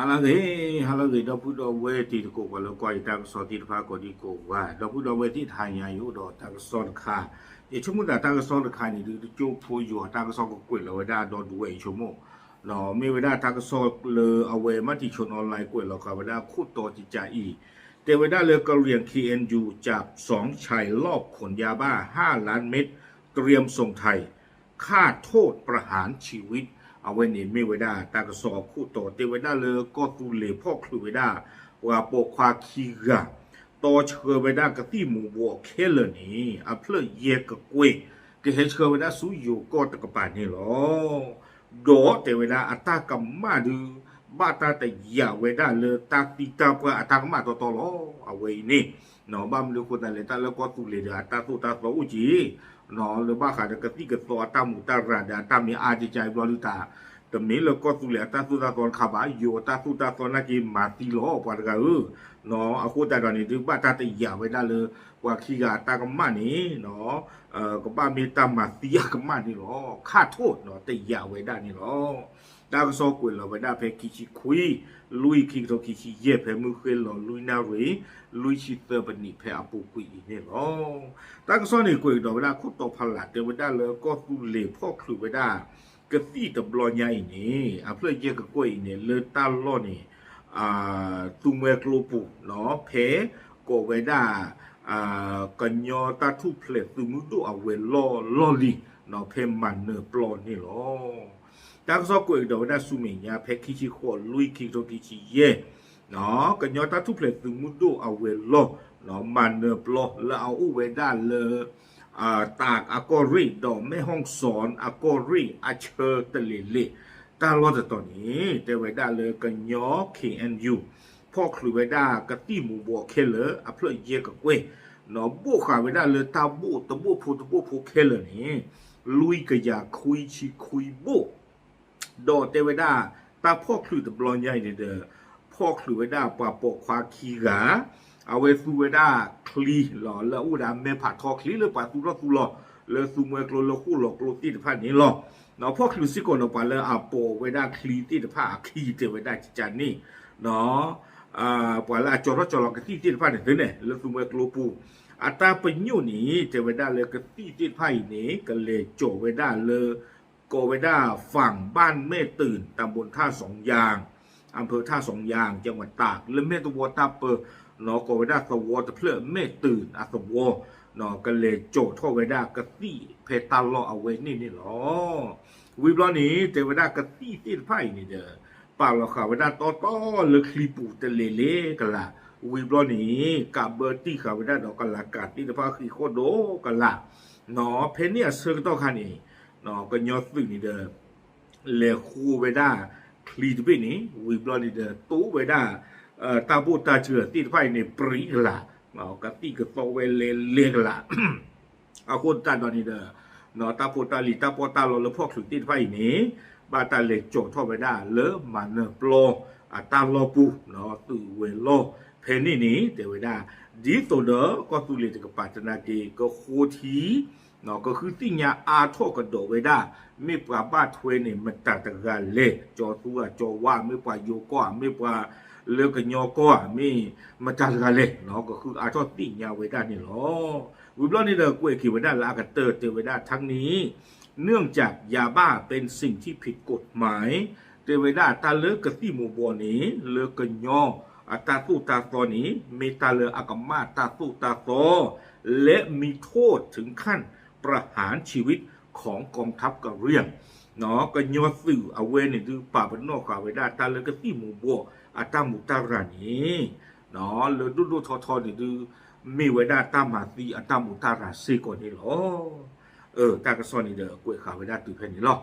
Halage da pu do we ti ko ko lo ko ta so ti pha ko di ko wa da pu do we ti thai ya yu do ta so kha ye chumu da ta so kha ni du chu phu yu ta so ko kwe lo da do du we chumu no me we da ta so le awe ma ti chun online กวยlo ka wa da khu to ji ja i เทวดาเลือกเรียน KNU จับ2ชายลอบขนยาบ้า5ล้านเม็ดเตรียมส่งไทยค่าโทษประหารชีวิตเอาไว้นี่ไม่ไว้ได้ตากระสอบคู่ต่อเทวดาเลือกก็ตุเลพ่อคลุไว้ได้ว่าปกควาคีกะต่อเชื่อไว้ได้กับที่หมู่บัวเคลนี่อัพเลเยกกวยก็เห็นเชื่อไว้ได้สู้อยู่ก็ตะกปานนี่หรอดอเทวดาอัตากรรมมาดูบ้าตาแต่ยาเวด้าเลยตาติตาเพื่ออัตากรรมมาต่อล้อเอาไว้นี่เนาะบ้ามเลือกคนอะไรตาแล้วก็ตุเลเดอัตาตุตาโตอุจีเนาะหรือบ้าขาดกติกตัวตามุตาราดาตามีอาจิใจบริตาแต่นี้แล้วก็ตุเลตาตุตาตอนขับอยู่ตาตุตาตอนนักกินมาตีล้อปาดกันเนาะเอาคนแต่ตอนนี้ถึงบ้าตาแต่ยาเวด้าเลยว่าขี้กาตากรรมมานี่เนาะก็บ้ามีตามาตีกรรมมานี่หรอค่าโทษเนาะแต่ยาเวด้านี่หรอตากระสอบกวยเราไว้ได้เพคิชิคุยลุยคิกโตคิชิเย่เพมือเคยเราลุยนาเรลุยชิเตอร์บันนี่เพอปูกุยเนี่ยหรอตากระสอบนี่กวยเราไว้ได้คุตโตพลัดเดี๋ยวไว้ได้เลยก็ตุเล่พ่อคลุไว้ได้กระตีตะบลอยใหญ่นี่เพื่อเย่กับกวยเนี่ยเลยตาล้อนี่ตุเมกลูปูเนาะเพก็ไว้ได้กันยอตาทุเพลตุมุดุเอาเวลอลีเนาะเพมันเนอปลอนนี่หรอตากซอกวยดอกได้สุเมียเพคคิชิขอลุยคิโตคิชิเย่เนาะกันยอตาทุเพลตุมุดุเอาเวลอเนาะมันเนปลอแล้วเอาอุเวด้าเลตากอากอริดอกไม่ห้องสอนอากอริอาเชอร์ตะเลเลตาลอดตอนนี้แต่เวด้าเลยกันยอ KNU พ่อครูเวด้ากะติหมู่บ่เคเลอเพลเยกับเวเนาะบ่ขาเวด้าเลยตาบ่ตะบ่พูเคเลนี่ลุยกะยาคุยชิคุยบ่ดอเทวดาตาพ่อคลุยตะบลอนใหญ่เด้อพ่อคลุยเวดาปาปอกควาคีกาเอาไว้ซูเวดาคลีหล่อแล้วอุดาเมผัดทอคลีเลยปาตุตุลอเลยซูเมโกลโลคู่หลอกโลติตพันนี้หลอเนาะพ่อคลุยสิโกนอปาเลยอาโปเวดาคลีติตผ้าคีเทวดาจิจานี่เนาะปาละจอรจอลกติติตพันนี่เนี่ยเลยซูเมโกลปูอัตราปญูนี่เทวดาเลยกติติตไผนี่ก็เลยโจเวดาเลยโกเวด้าฝั่งบ้านเมตื่นตำบลท่าสองยางอำเภอท่าสองยางจังหวัดตากและเมตวตาเปอร์นอโกเวด้าสวอตเพลเมตื่นอาสวอนอกันเลยโจท่อเวด้ากะตี้เพตาลอเอาไว้นี่หรอวิบล้อนี้เทวดากะตี้ตีไพ่นี่เด้อป่าเราข่าวเวด้าต่อเลยคลีปูตะเลกันละวิบล้อนี้กับเบอร์ตี้ข่าวเวด้าดอกกันละกาตีตะพาคือโคโดกันละนอเพเนียเซอร์ต่อคันนี้เนาะก็ยอดสึกนี่เด้อเลคูเวด้าคลีตบินี่วิบลอนี่เด้อตู้เวด้าตาบูตาเชือติดไฟในปริละเนาะกะติกะโตเวเลกละเอาคนตาดอนี่เด้อเนาะตาโปตาลีตาโปตาโลแล้วพวกสุดติดไฟนี่บาตาเลโจท่อเวด้าเลมันเนโปรตาโลปูเนาะตูเวโลเพนี่นี่เตเวด้าดีโตเด้อก็ตุเลตกะปัจนาเกก็โคทีเนาะก็คือติญญาอาโทกระโดเวด้าไม่ปราบ้าทเวนี่มันตัดตะกันเล่จอตัวจอว่าไม่ปราโยก็ไม่ปราเลือกกันยอก็ไม่มันตัดกันเล่เนาะก็คืออาโทติญญาเวด้านี่หรอวิบล้อนี่เด้อกวยขีเวด้าลากระเตอเตเวด้าทั้งนี้เนื่องจากยาบ้าเป็นสิ่งที่ผิดกฎหมายเตเวด้าตาเลิกกะติหมู่บ่นี้เลิกกันยอตาตู้ตาตอนี้เมตาเลอากามาตาตู้ตาตอและมีโทษถึงขั้นประหารชีวิตของกองทัพกะเหรี่ยงเนาะก็ยอดสื่อเอาเวนี่คือป่าบนนอกข่าวไว้ได้ตาเลยก็ที่หมู่บัวอาตาหมู่ตารานี้เนาะเลยดูทอนี่คือมีไว้ได้ตามมาตีอาตาหมู่ตาราซีก่อนนี่หรอตากระซอนนี่เด้อกวยข่าวไว้ได้ตื่นเพนนี่หรอ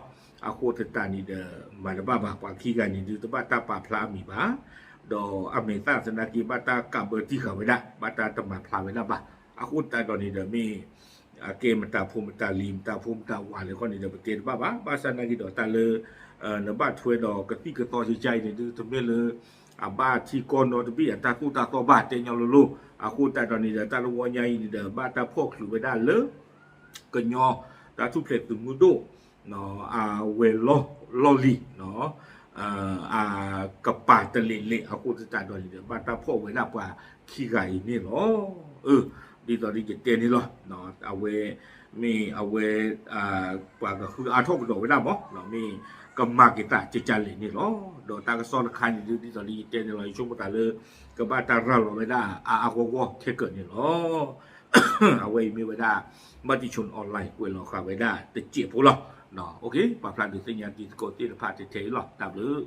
อาโคตตานี่เด้อมาละบ้าบากว่าขี้กันนี่ดูตะบ้าตาป่าพลามีบ้าดออเมริกาสนากีบ้าตากับเบอร์ที่ข่าวไว้ได้บ้าตาตะมาพลาไว้ได้บ้าอาโคตาดอนนี่เด้อมีเกมตาภูมิตาลีมตาภูมิตาหวานเลยคนนี้เดี๋ยวไปเกณฑ์บ้าบ้าสันนักดอกตาเลยนบ้าถวยดอกกะติกะตอใจเนี่ยดูทำไมเลยบ้าที่ก้อนนอตบีตาตู้ตาต่อบ้าเตียงลูคู่ตาตอนนี้เดี๋ยวตาลัวใหญ่เดี๋ยวบ้าตาพวกหรือไปได้เลยก็ยอตาทุเพลตตุมุโดเนาะเวลลอลีเนาะ กับปาตะเลเอากูจะจัดดอนเลยปาตาพ่อไว้หน้าป่าขี้ไก่นี่เหรอดีตอนนี้จะเตียนนี่เหรอเนาะเอาไว้มีเอาไว้ป่าก็คืออาทบดอกไว้หน้าบ่เนาะมีกับมากิตาจะจันเลยนี่เหรอดอกตากระซ้อนคันอยู่ดีตอนนี้เตียนนี่เหรอช่วงตาเลยกับบ้านตาเราไม่ได้โกโก้เทเกิดนี่เหรอเอาไว้มีไว้ได้มาที่ชนออนไลน์ไว้รอข่าวไว้ได้แต่เจี๊ยบพวกเราเนาะโอเคป่าพลาดดูสัญญาณดีสโกตีละพาเทหรอตามเลย